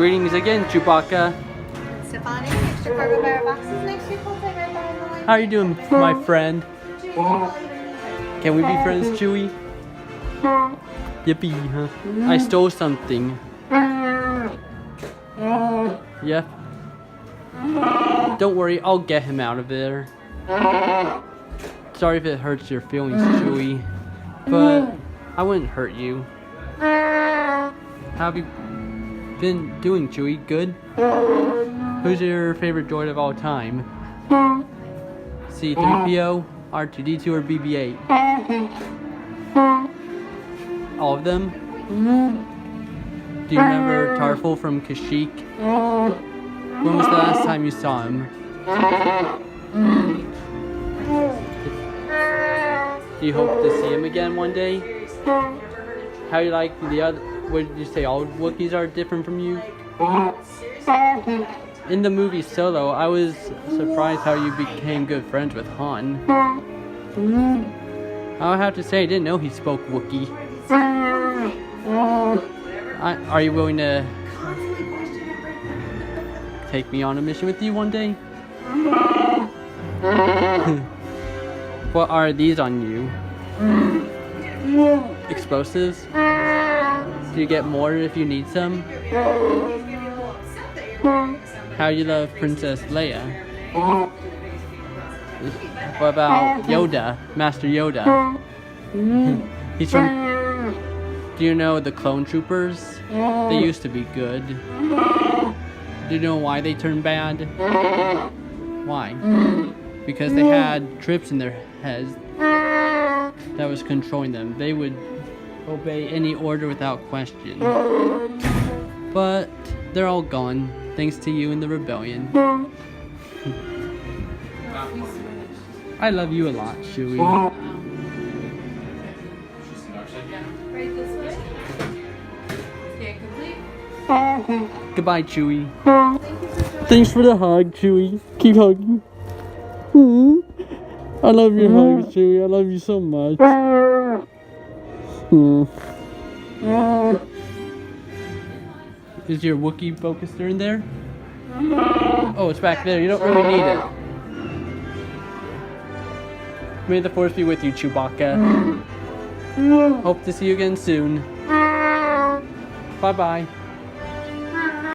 Greetings again, Chewbacca. Stephanie, extra cargo bearer boxes next to you. Hold tight right behind the line. How are you doing, my friend? Can we be friends, Chewie? Yippee, huh? I stole something. Yeah. Don't worry, I'll get him out of there. Sorry if it hurts your feelings, Chewie, but I wouldn't hurt you. How have you been doing, Chewie? Good? Who's your favorite droid of all time? C-3PO, R2-D2, or BB-8? All of them? Do you remember Tarful from Kashyyyk? When was the last time you saw him? Do you hope to see him again one day? How you like the other? What did you say? All Wookiees are different from you? In the movie Solo, I was surprised how you became good friends with Han. I'll have to say I didn't know he spoke Wookiee. Are you willing to take me on a mission with you one day? What are these on you? Explosives? Do you get more if you need some? How you love Princess Leia? What about Yoda? Master Yoda? He's from... Do you know the clone troopers? They used to be good. Do you know why they turned bad? Why? Because they had trips in their heads that was controlling them. They would obey any order without question. But they're all gone, thanks to you and the rebellion. I love you a lot, Chewie. Goodbye, Chewie. Thanks for the hug, Chewie. Keep hugging. I love your hugs, Chewie. I love you so much. Is your Wookiee focuser in there? Oh, it's back there. You don't really need it. May the Force be with you, Chewbacca. Hope to see you again soon. Bye-bye.